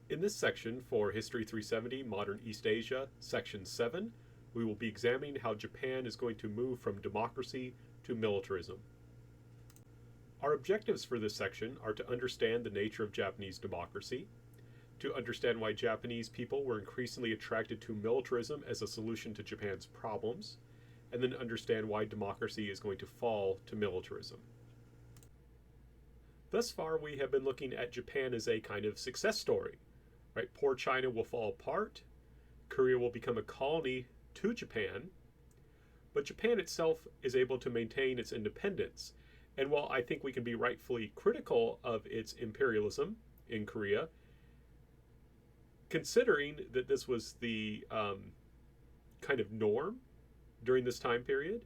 In this section for History 370 Modern East Asia, Section 7, we will be examining how Japan is going to move from democracy to militarism. Our objectives for this section are to understand the nature of Japanese democracy, to understand why Japanese people were increasingly attracted to militarism as a solution to Japan's problems, and then understand why democracy is going to fall to militarism. Thus far, we have been looking at Japan as a kind of success story. Right? Poor China will fall apart, Korea will become a colony to Japan, but Japan itself is able to maintain its independence. And while I think we can be rightfully critical of its imperialism in Korea, considering that this was the kind of norm during this time period,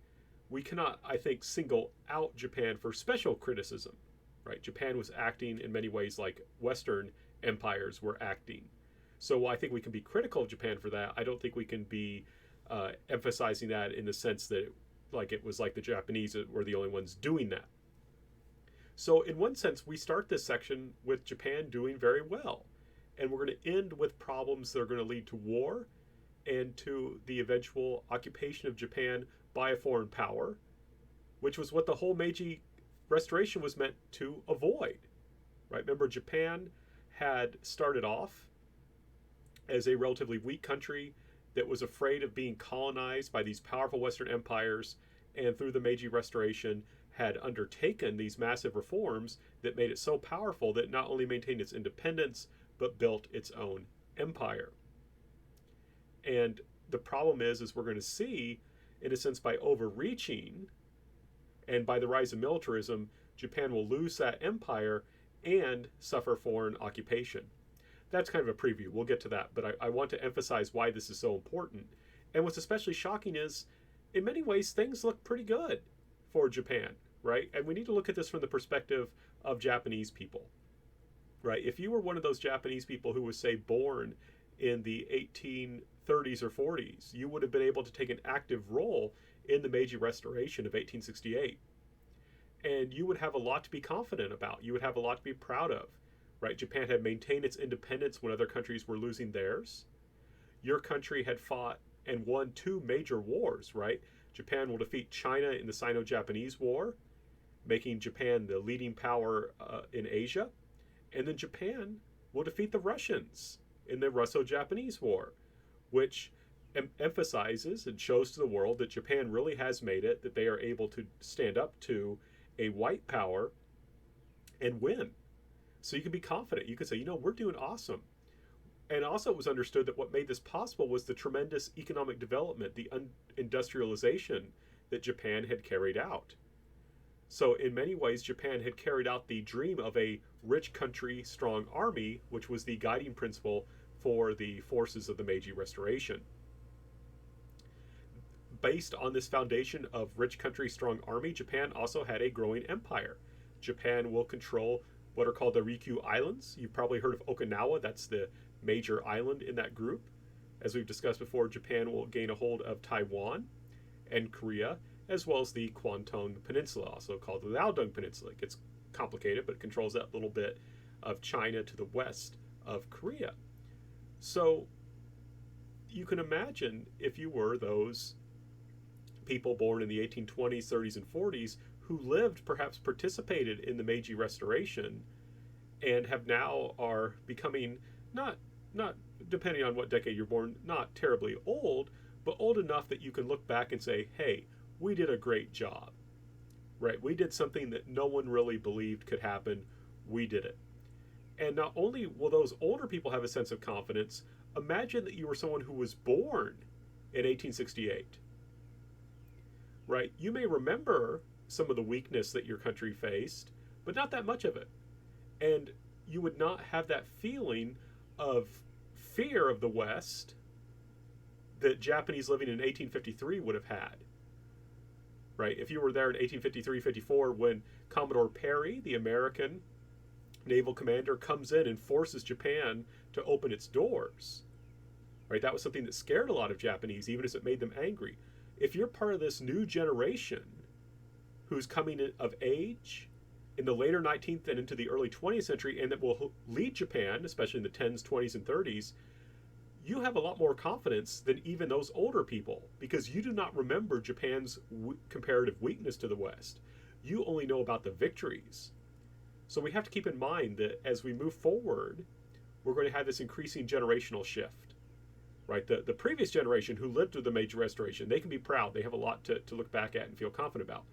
we cannot, I think, single out Japan for special criticism. Right? Japan was acting in many ways like Western empires were acting. So while I think we can be critical of Japan for that, I don't think we can be emphasizing that in the sense that it was like the Japanese were the only ones doing that. So in one sense, we start this section with Japan doing very well. And we're going to end with problems that are going to lead to war and to the eventual occupation of Japan by a foreign power, which was what the whole Meiji Restoration was meant to avoid. Right? Remember, Japan had started off as a relatively weak country that was afraid of being colonized by these powerful Western empires, and through the Meiji Restoration had undertaken these massive reforms that made it so powerful that it not only maintained its independence, but built its own empire. And the problem is we're going to see, in a sense, by overreaching and by the rise of militarism, Japan will lose that empire and suffer foreign occupation. That's kind of a preview. We'll get to that, but I want to emphasize why this is so important. And what's especially shocking is, in many ways, things look pretty good for Japan, right? And we need to look at this from the perspective of Japanese people, right? If you were one of those Japanese people who was, say, born in the 1830s or 40s, you would have been able to take an active role in the Meiji Restoration of 1868. And you would have a lot to be confident about. You would have a lot to be proud of, right? Japan had maintained its independence when other countries were losing theirs. Your country had fought and won 2 major wars, right? Japan will defeat China in the Sino-Japanese War, making Japan the leading power in Asia. And then Japan will defeat the Russians in the Russo-Japanese War, which emphasizes and shows to the world that Japan really has made it, that they are able to stand up to a white power and win. So you can be confident. You can say, we're doing awesome. And also it was understood that what made this possible was the tremendous economic development, the industrialization that Japan had carried out. So in many ways, Japan had carried out the dream of a rich country, strong army, which was the guiding principle for the forces of the Meiji Restoration. Based on this foundation of rich country, strong army, Japan also had a growing empire. Japan will control what are called the Ryukyu Islands. You've probably heard of Okinawa. That's the major island in that group. As we've discussed before, Japan will gain a hold of Taiwan and Korea, as well as the Kwantung Peninsula, also called the Liaodong Peninsula. It gets complicated, but it controls that little bit of China to the west of Korea. So you can imagine if you were those people born in the 1820s, 30s, and 40s who lived, perhaps participated in the Meiji Restoration, and have now are becoming not depending on what decade you're born, not terribly old, but old enough that you can look back and say, hey, we did a great job, right? We did something that no one really believed could happen. We did it. And not only will those older people have a sense of confidence, imagine that you were someone who was born in 1868, right? You may remember some of the weakness that your country faced, but not that much of it. And you would not have that feeling of fear of the West that Japanese living in 1853 would have had, right? If you were there in 1853-54 when Commodore Perry, the American naval commander, comes in and forces Japan to open its doors, right? That was something that scared a lot of Japanese, even as it made them angry. If you're part of this new generation who's coming of age in the later 19th and into the early 20th century, and that will lead Japan, especially in the 10s, 20s, and 30s, you have a lot more confidence than even those older people, because you do not remember Japan's comparative weakness to the West. You only know about the victories. So we have to keep in mind that as we move forward, we're going to have this increasing generational shift, right? The previous generation who lived through the Meiji Restoration, they can be proud. They have a lot to look back at and feel confident about.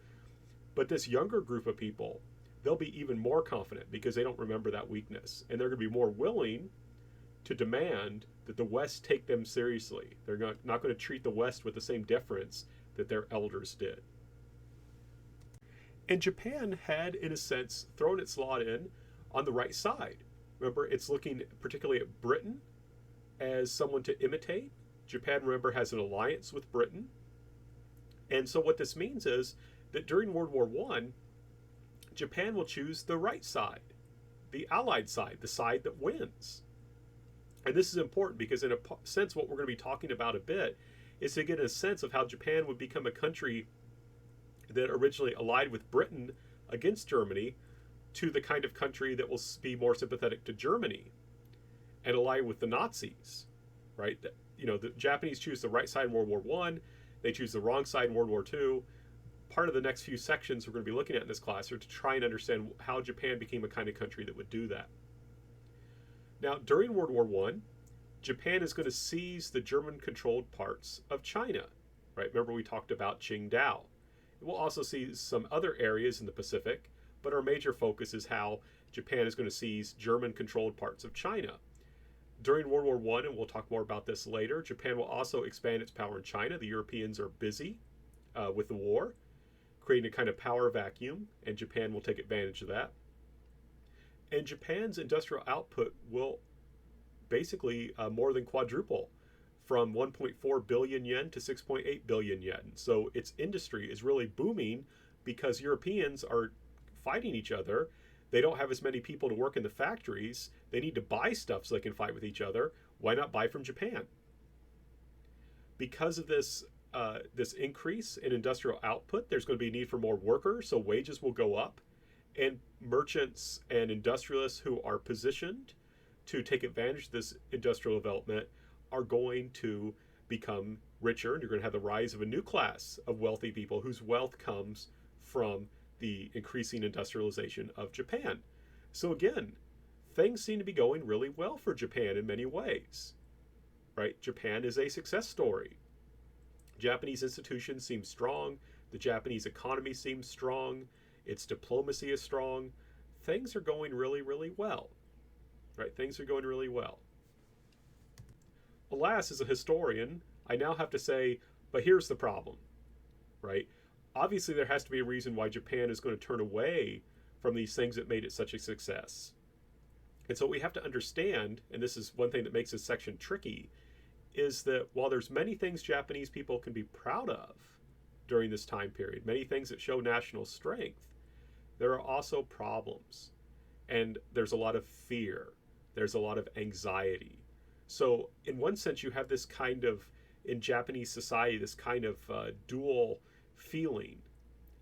But this younger group of people, they'll be even more confident because they don't remember that weakness. And they're going to be more willing to demand that the West take them seriously. They're not going to treat the West with the same deference that their elders did. And Japan had, in a sense, thrown its lot in on the right side. Remember, it's looking particularly at Britain as someone to imitate. Japan, remember, has an alliance with Britain. And so what this means is that during World War I, Japan will choose the right side, the Allied side, the side that wins. And this is important because, in a sense, what we're going to be talking about a bit is to get a sense of how Japan would become a country that originally allied with Britain against Germany to the kind of country that will be more sympathetic to Germany and ally with the Nazis, right? The Japanese choose the right side in World War I. They choose the wrong side in World War II. Part of the next few sections we're going to be looking at in this class are to try and understand how Japan became a kind of country that would do that. Now, during World War I, Japan is going to seize the German-controlled parts of China, right? Remember we talked about Qingdao. We'll also see some other areas in the Pacific, but our major focus is how Japan is going to seize German-controlled parts of China. During World War I, and we'll talk more about this later, Japan will also expand its power in China. The Europeans are busy with the war, creating a kind of power vacuum, and Japan will take advantage of that. And Japan's industrial output will basically more than quadruple, from 1.4 billion yen to 6.8 billion yen. So its industry is really booming because Europeans are fighting each other. They don't have as many people to work in the factories. They need to buy stuff so they can fight with each other. Why not buy from Japan? Because of this increase in industrial output, there's going to be a need for more workers, so wages will go up. And merchants and industrialists who are positioned to take advantage of this industrial development are going to become richer, and you're going to have the rise of a new class of wealthy people whose wealth comes from the increasing industrialization of Japan. So again, things seem to be going really well for Japan in many ways, right? Japan is a success story. Japanese institutions seem strong. The Japanese economy seems strong. Its diplomacy is strong. Things are going really, really well, right? Things are going really well. Alas, as a historian, I now have to say, but here's the problem, right? Obviously, there has to be a reason why Japan is going to turn away from these things that made it such a success. And so what we have to understand, and this is one thing that makes this section tricky, is that while there's many things Japanese people can be proud of during this time period, many things that show national strength, there are also problems. And there's a lot of fear. There's a lot of anxiety. So in one sense, you have this kind of, in Japanese society, this kind of dual feeling.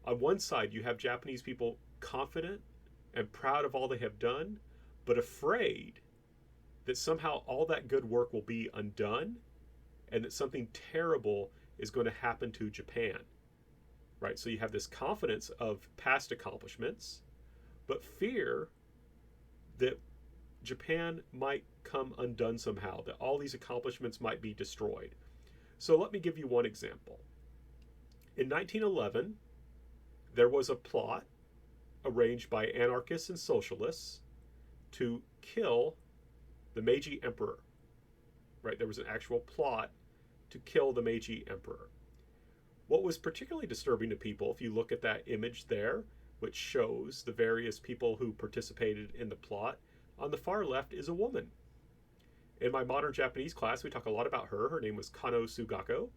On one side, you have Japanese people confident and proud of all they have done, but afraid that somehow all that good work will be undone and that something terrible is going to happen to Japan, right? So you have this confidence of past accomplishments, but fear that Japan might come undone somehow, that all these accomplishments might be destroyed. So let me give you one example. In 1911, there was a plot arranged by anarchists and socialists to kill the Meiji Emperor, right? There was an actual plot to kill the Meiji Emperor. What was particularly disturbing to people, if you look at that image there, which shows the various people who participated in the plot, on the far left is a woman. In my modern Japanese class, we talk a lot about her. Her name was Kano Sugako,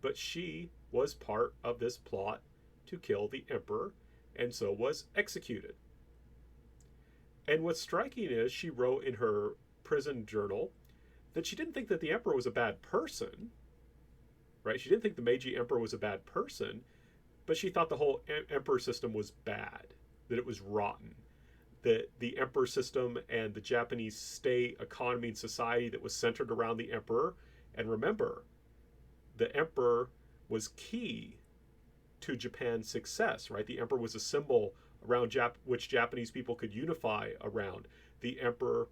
but she was part of this plot to kill the emperor, and so was executed. And what's striking is she wrote in her prison journal that she didn't think that the emperor was a bad person, right? She didn't think the Meiji emperor was a bad person, but she thought the whole emperor system was bad. that it was rotten, that the emperor system and the Japanese state, economy, and society that was centered around the emperor. And remember, the emperor was key to Japan's success, right? The emperor was a symbol around which Japanese people could unify around. The emperor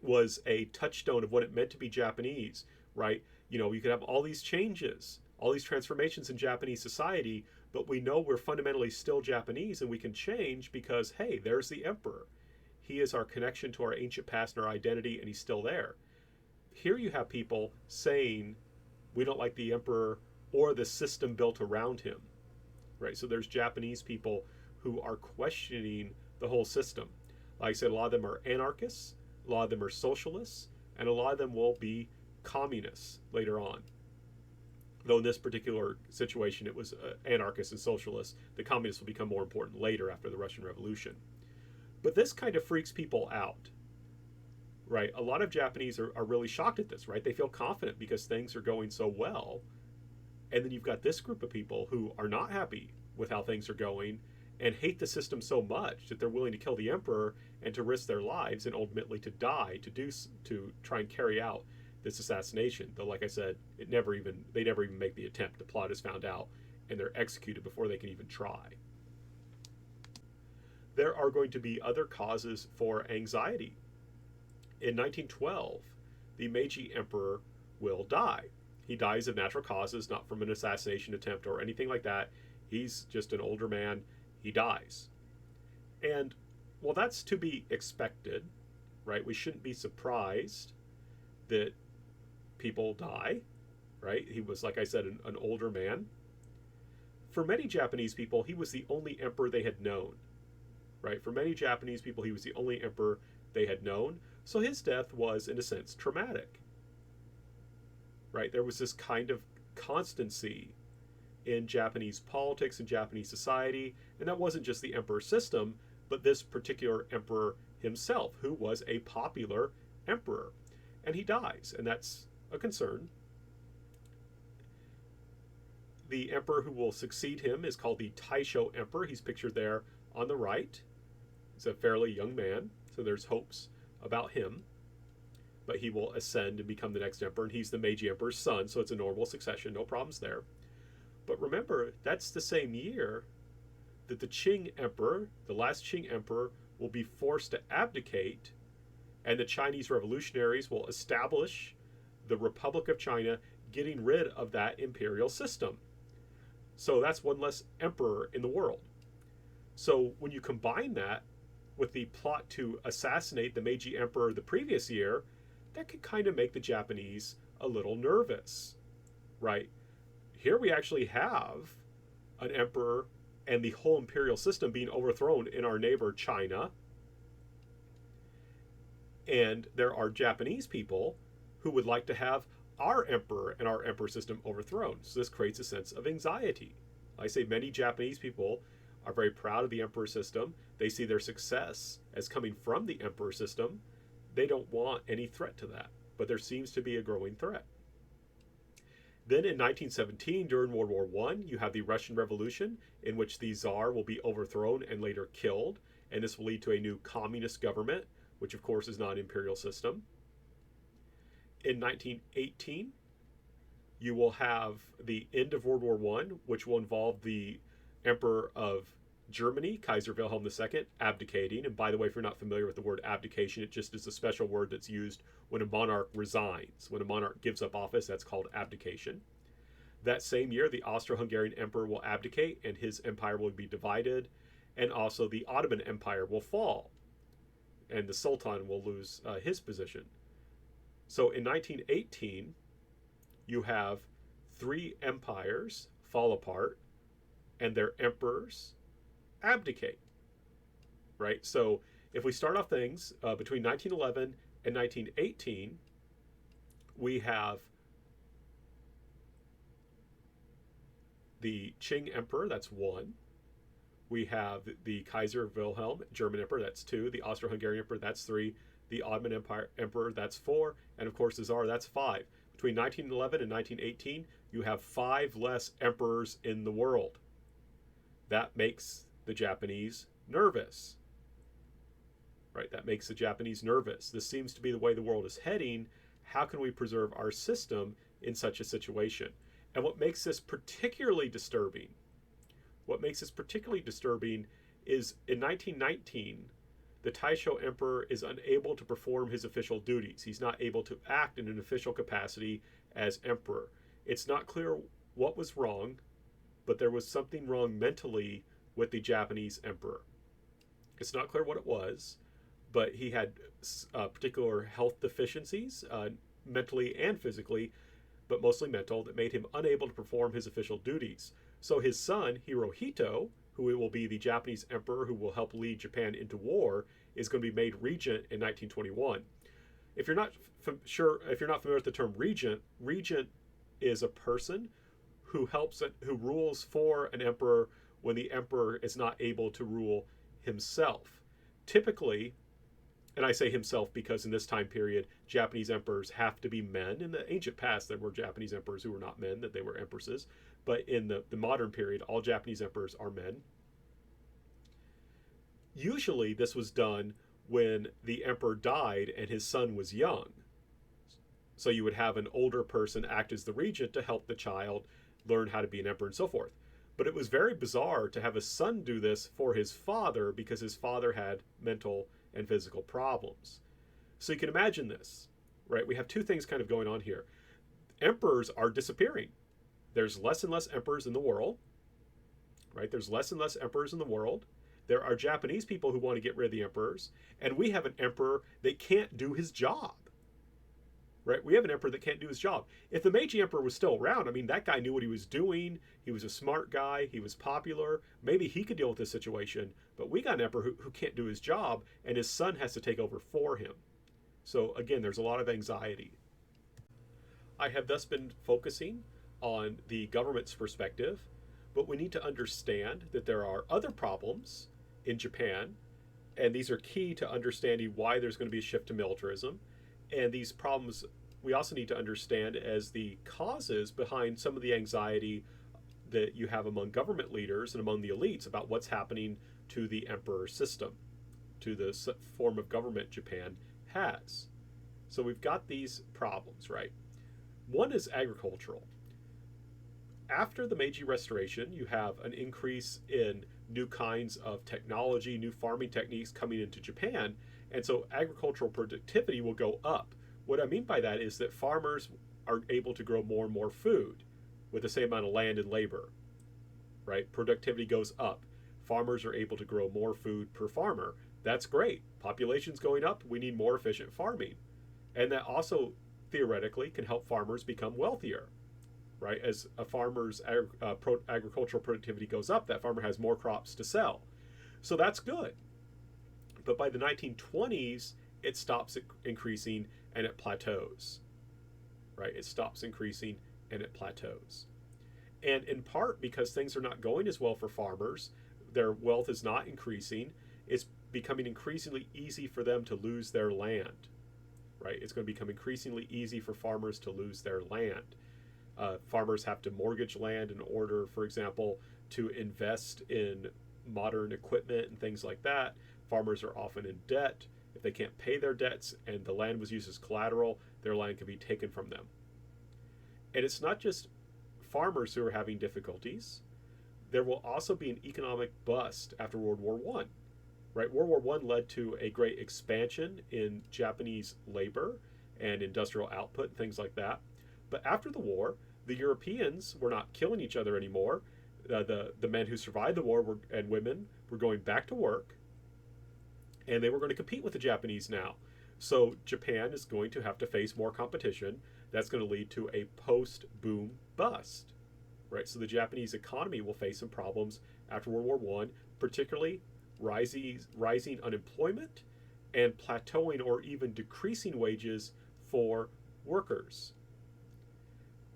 was a touchstone of what it meant to be Japanese, right? You know, you could have all these changes, all these transformations in Japanese society, but we know we're fundamentally still Japanese and we can change because, hey, there's the emperor. He is our connection to our ancient past and our identity, and he's still there. Here you have people saying we don't like the emperor or the system built around him, right? So there's Japanese people who are questioning the whole system. Like I said, a lot of them are anarchists, a lot of them are socialists, and a lot of them will be communists later on. Though in this particular situation, it was anarchists and socialists. The communists will become more important later after the Russian Revolution. But this kind of freaks people out, right? A lot of Japanese are really shocked at this, right? They feel confident because things are going so well. And then you've got this group of people who are not happy with how things are going and hate the system so much that they're willing to kill the emperor and to risk their lives and ultimately to die to try and carry out this assassination. Though, like I said, they never even make the attempt. The plot is found out and they're executed before they can even try. There are going to be other causes for anxiety. In 1912, the Meiji emperor will die. He dies of natural causes, not from an assassination attempt or anything like that. He's just an older man. He dies. And, well, that's to be expected, right? We shouldn't be surprised that people die, right? He was, like I said, an older man. For many Japanese people, he was the only emperor they had known, right? For many Japanese people, he was the only emperor they had known. So his death was, in a sense, traumatic, right? There was this kind of constancy in Japanese politics and Japanese society, and that wasn't just the emperor system, but this particular emperor himself, who was a popular emperor. And he dies, and that's a concern. The emperor who will succeed him is called the Taisho emperor. He's pictured there on the right. He's a fairly young man, so there's hopes about him. But he will ascend and become the next emperor, and he's the Meiji emperor's son, so it's a normal succession, no problems there. But remember, that's the same year that the Qing emperor, the last Qing emperor, will be forced to abdicate, and the Chinese revolutionaries will establish the Republic of China, getting rid of that imperial system. So that's one less emperor in the world. So when you combine that with the plot to assassinate the Meiji emperor the previous year, that could kind of make the Japanese a little nervous, right? Here we actually have an emperor and the whole imperial system being overthrown in our neighbor China. And there are Japanese people who would like to have our emperor and our emperor system overthrown. So this creates a sense of anxiety. Like I say, many Japanese people are very proud of the emperor system. They see their success as coming from the emperor system. They don't want any threat to that, but there seems to be a growing threat. Then in 1917, during World War I, you have the Russian Revolution, in which the Tsar will be overthrown and later killed, and this will lead to a new communist government, which of course is not an imperial system. In 1918, you will have the end of World War I, which will involve the Emperor of Germany, Kaiser Wilhelm II, abdicating. And by the way, if you're not familiar with the word abdication, it just is a special word that's used when a monarch resigns. When a monarch gives up office, that's called abdication. That same year, the Austro-Hungarian emperor will abdicate and his empire will be divided. And also the Ottoman Empire will fall. And the Sultan will lose his position. So in 1918, you have three empires fall apart and their emperors abdicate, right? So if we start off things between 1911 and 1918, we have the Qing Emperor, that's one. We have the Kaiser Wilhelm, German Emperor, that's two. The Austro-Hungarian Emperor, that's three. The Ottoman Empire Emperor, that's four. And of course the Tsar, that's five. Between 1911 and 1918, you have five less emperors in the world. That makes the Japanese nervous, right? That makes the Japanese nervous. This seems to be the way the world is heading. How can we preserve our system in such a situation? And what makes this particularly disturbing, is in 1919, the Taisho emperor is unable to perform his official duties. He's not able to act in an official capacity as emperor. It's not clear what was wrong, but there was something wrong mentally with the Japanese emperor. It's not clear what it was, but he had particular health deficiencies, mentally and physically, but mostly mental, that made him unable to perform his official duties. So his son, Hirohito, who will be the Japanese emperor who will help lead Japan into war, is going to be made regent in 1921. If you're not familiar with the term regent is a person who rules for an emperor when the emperor is not able to rule himself. Typically, and I say himself because in this time period, Japanese emperors have to be men. In the ancient past, there were Japanese emperors who were not men, that they were empresses. But in the modern period, all Japanese emperors are men. Usually, this was done when the emperor died and his son was young. So you would have an older person act as the regent to help the child learn how to be an emperor and so forth. But it was very bizarre to have a son do this for his father because his father had mental and physical problems. So you can imagine this, right? We have two things kind of going on here. Emperors are disappearing. There's less and less emperors in the world, right? There's less and less emperors in the world. There are Japanese people who want to get rid of the emperors, and we have an emperor that can't do his job, right? We have an emperor that can't do his job. If the Meiji emperor was still around, I mean, that guy knew what he was doing. He was a smart guy. He was popular. Maybe he could deal with this situation, but we got an emperor who can't do his job, and his son has to take over for him. So again, there's a lot of anxiety. I have thus been focusing on the government's perspective, but we need to understand that there are other problems in Japan, and these are key to understanding why there's going to be a shift to militarism. And these problems we also need to understand as the causes behind some of the anxiety that you have among government leaders and among the elites about what's happening to the emperor system, to the form of government Japan has. So we've got these problems, right? One is agricultural. After the Meiji Restoration, you have an increase in new kinds of technology, new farming techniques coming into Japan, and so agricultural productivity will go up. What I mean by that is that farmers are able to grow more and more food with the same amount of land and labor, right? Productivity goes up. Farmers are able to grow more food per farmer. That's great. Population's going up. We need more efficient farming. And that also theoretically can help farmers become wealthier, right? As a farmer's agricultural productivity goes up, that farmer has more crops to sell. So that's good. But by the 1920s, it stops increasing and it plateaus, right? It stops increasing and it plateaus. And in part because things are not going as well for farmers, their wealth is not increasing, it's becoming increasingly easy for them to lose their land, right? It's going to become increasingly easy for farmers to lose their land. Farmers have to mortgage land in order, for example, to invest in modern equipment and things like that. Farmers are often in debt. If they can't pay their debts and the land was used as collateral, their land can be taken from them. And it's not just farmers who are having difficulties. There will also be an economic bust after World War I. Right? World War I led to a great expansion in Japanese labor and industrial output and things like that. But after the war, the Europeans were not killing each other anymore. The men who survived the war and women were going back to work, and they were going to compete with the Japanese now. So Japan is going to have to face more competition. That's going to lead to a post-boom bust, right? So the Japanese economy will face some problems after World War I, particularly rising unemployment and plateauing or even decreasing wages for workers.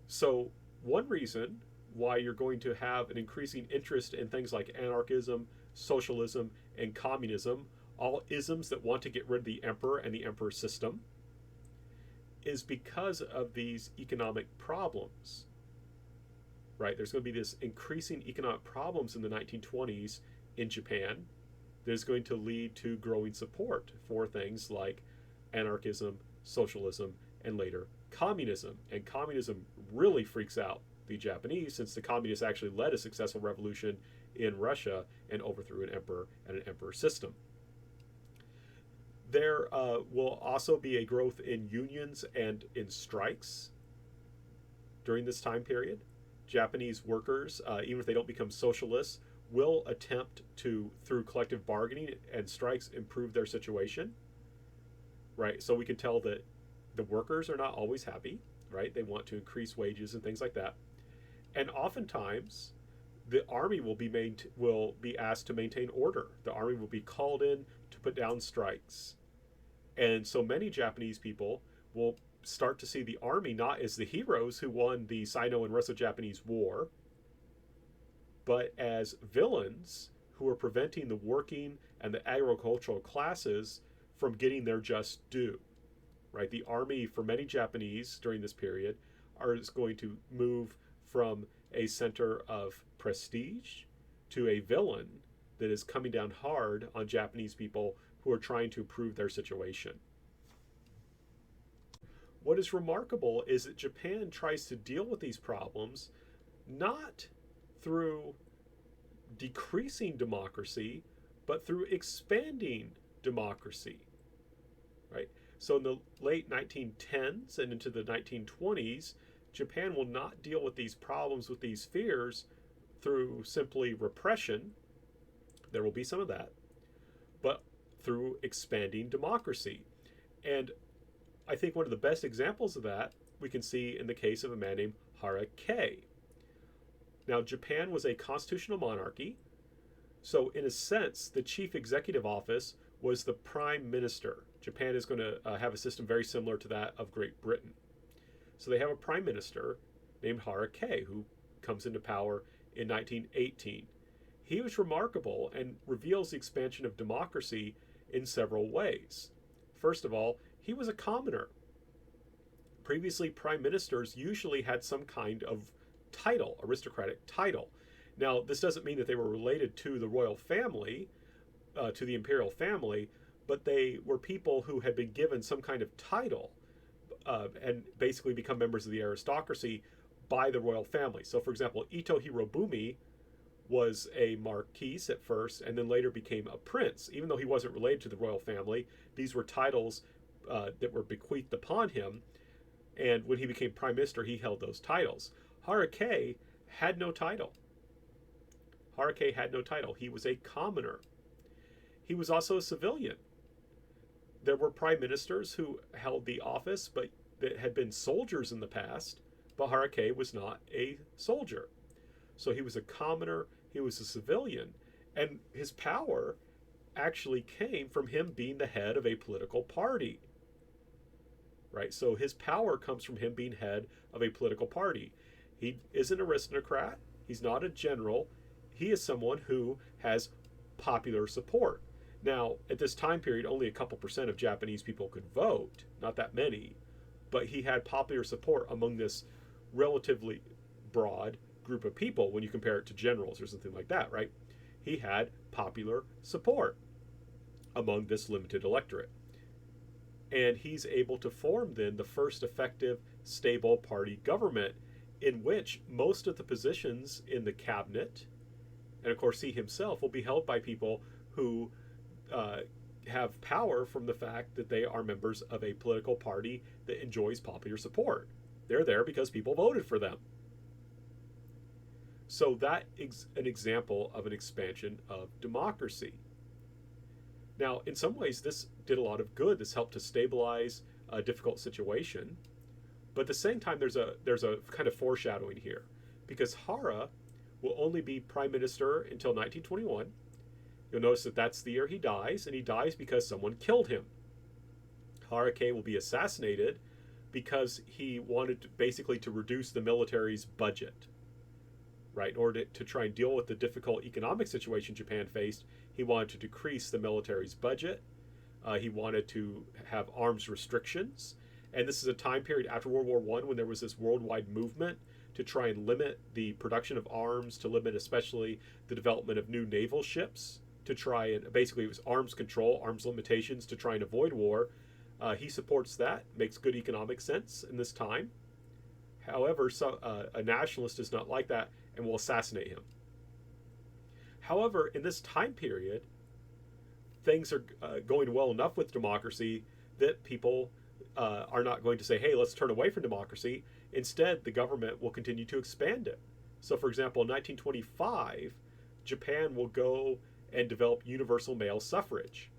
So one reason why you're going to have an increasing interest in things like anarchism, socialism, and communism, all isms that want to get rid of the emperor and the emperor system, is because of these economic problems, right? There's going to be this increasing economic problems in the 1920s in Japan that is going to lead to growing support for things like anarchism, socialism, and later communism. And communism really freaks out the Japanese, since the communists actually led a successful revolution in Russia and overthrew an emperor and an emperor system. There will also be a growth in unions and in strikes during this time period. Japanese workers, even if they don't become socialists, will attempt to, through collective bargaining and strikes, improve their situation. Right? So we can tell that the workers are not always happy, right? They want to increase wages and things like that. And oftentimes, the army will be asked to maintain order. The army will be called in to put down strikes. And so many Japanese people will start to see the army not as the heroes who won the Sino and Russo-Japanese War, but as villains who are preventing the working and the agricultural classes from getting their just due. Right? The army, for many Japanese during this period, is going to move from a center of prestige to a villain that is coming down hard on Japanese people who are trying to improve their situation. What is remarkable is that Japan tries to deal with these problems not through decreasing democracy, but through expanding democracy. Right? So in the late 1910s and into the 1920s, Japan will not deal with these problems, with these fears, through simply repression. There will be some of that, but through expanding democracy. And I think one of the best examples of that we can see in the case of a man named Harakei. Now, Japan was a constitutional monarchy, so in a sense, the chief executive office was the prime minister. Japan is going to have a system very similar to that of Great Britain. So they have a prime minister named Harakei who comes into power in 1918. He was remarkable and reveals the expansion of democracy in several ways. First of all, he was a commoner. Previously, prime ministers usually had some kind of title, aristocratic title. Now, this doesn't mean that they were related to the royal family, to the imperial family, but they were people who had been given some kind of title and basically become members of the aristocracy by the royal family. So, for example, Ito Hirobumi was a marquis at first and then later became a prince. Even though he wasn't related to the royal family, these were titles that were bequeathed upon him. And when he became prime minister, he held those titles. Harakei had no title. Harakei had no title. He was a commoner. He was also a civilian. There were prime ministers who held the office, but that had been soldiers in the past, but Harakei was not a soldier. So he was a commoner, he was a civilian, and his power actually came from him being the head of a political party. Right? So his power comes from him being head of a political party. He is an aristocrat, he's not a general, he is someone who has popular support. Now, at this time period, only a couple percent of Japanese people could vote, not that many, but he had popular support among this relatively broad group of people when you compare it to generals or something like that, right? He had popular support among this limited electorate. And he's able to form then the first effective, stable party government in which most of the positions in the cabinet, and of course he himself, will be held by people who have power from the fact that they are members of a political party that enjoys popular support. They're there because people voted for them. So that is an example of an expansion of democracy. Now, in some ways, this did a lot of good. This helped to stabilize a difficult situation. But at the same time, there's a kind of foreshadowing here, because Hara will only be prime minister until 1921. You'll notice that that's the year he dies, and he dies because someone killed him. Harakei will be assassinated because he wanted basically to reduce the military's budget. Right, in order to try and deal with the difficult economic situation Japan faced, he wanted to decrease the military's budget. He wanted to have arms restrictions. And this is a time period after World War I when there was this worldwide movement to try and limit the production of arms, to limit especially the development of new naval ships, to try and basically it was arms control, arms limitations to try and avoid war. He supports that, makes good economic sense in this time. However, a nationalist does not like that and will assassinate him. However, in this time period, things are going well enough with democracy that people are not going to say, hey, let's turn away from democracy. Instead, the government will continue to expand it. So, for example, in 1925, Japan will go and develop universal male suffrage.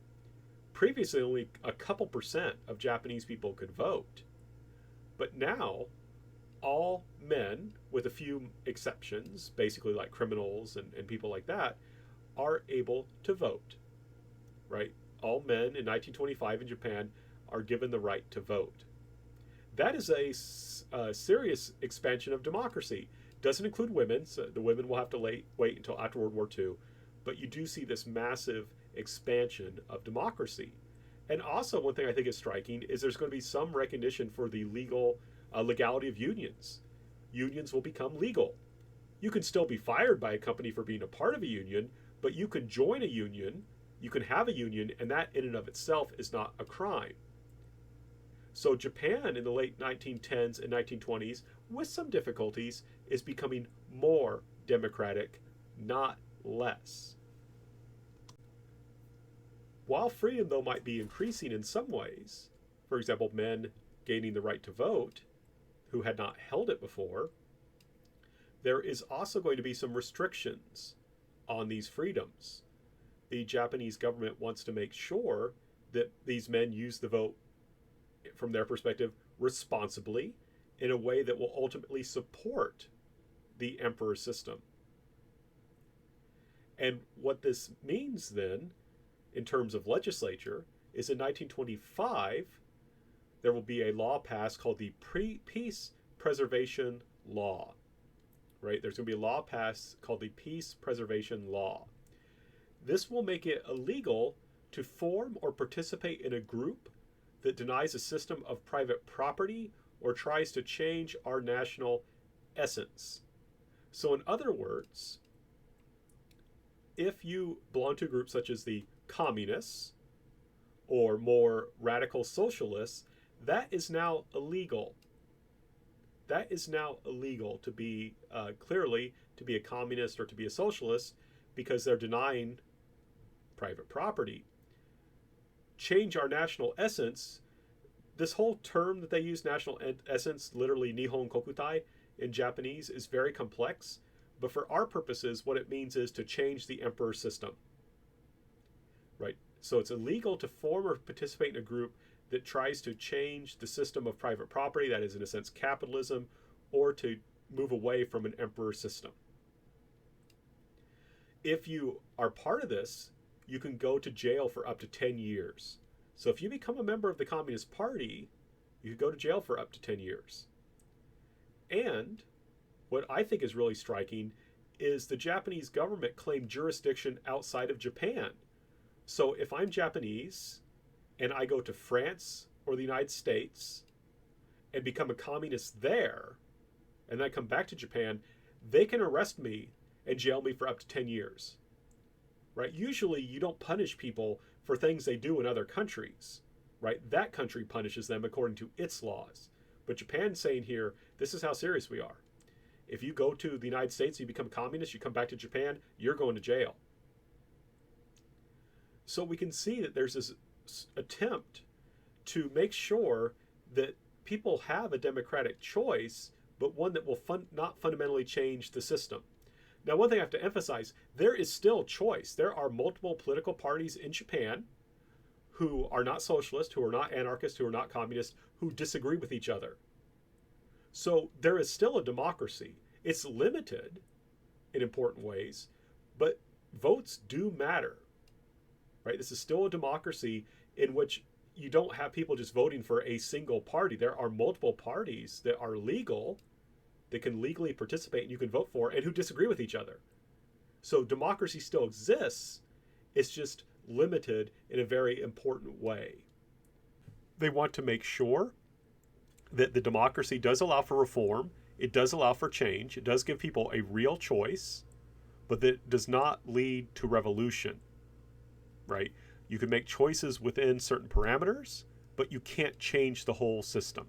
Previously, only a couple percent of Japanese people could vote. But now, all men, with a few exceptions, basically like criminals and people like that, are able to vote. Right? All men in 1925 in Japan are given the right to vote. That is a serious expansion of democracy. Doesn't include women, so the women will have to wait until after World War II, but you do see this massive expansion of democracy. And also, one thing I think is striking is there's going to be some recognition for the legality of unions. Unions will become legal. You can still be fired by a company for being a part of a union, but you can join a union, you can have a union, and that in and of itself is not a crime. So Japan in the late 1910s and 1920s, with some difficulties, is becoming more democratic, not less. While freedom, though, might be increasing in some ways, for example, men gaining the right to vote who had not held it before, there is also going to be some restrictions on these freedoms. The Japanese government wants to make sure that these men use the vote, from their perspective, responsibly, in a way that will ultimately support the emperor system. And what this means then, in terms of legislature, is in 1925, there will be a law passed called the Peace Preservation Law. Right? There's going to be a law passed called the Peace Preservation Law. This will make it illegal to form or participate in a group that denies a system of private property or tries to change our national essence. So in other words, if you belong to a group such as the communists or more radical socialists, that is now illegal. That is now illegal to be, clearly, to be a communist or to be a socialist, because they're denying private property. Change our national essence. This whole term that they use, national essence, literally Nihon Kokutai in Japanese, is very complex. But for our purposes, what it means is to change the emperor system. Right? So it's illegal to form or participate in a group that tries to change the system of private property, that is, in a sense, capitalism, or to move away from an emperor system. If you are part of this, you can go to jail for up to 10 years. So if you become a member of the Communist Party, you could go to jail for up to 10 years. And what I think is really striking is the Japanese government claimed jurisdiction outside of Japan. So if I'm Japanese and I go to France or the United States and become a communist there, and then I come back to Japan, they can arrest me and jail me for up to 10 years. Right? Usually you don't punish people for things they do in other countries. Right? That country punishes them according to its laws. But Japan's saying here, this is how serious we are. If you go to the United States, you become a communist, you come back to Japan, you're going to jail. So we can see that there's this attempt to make sure that people have a democratic choice, but one that will not fundamentally change the system. Now, one thing I have to emphasize, there is still choice. There are multiple political parties in Japan who are not socialist, who are not anarchist, who are not communist, who disagree with each other. So there is still a democracy. It's limited in important ways, but votes do matter. Right? This is still a democracy in which you don't have people just voting for a single party. There are multiple parties that are legal, that can legally participate and you can vote for, and who disagree with each other. So democracy still exists. It's just limited in a very important way. They want to make sure that the democracy does allow for reform, it does allow for change, it does give people a real choice, but that does not lead to revolution. right? You can make choices within certain parameters, but you can't change the whole system.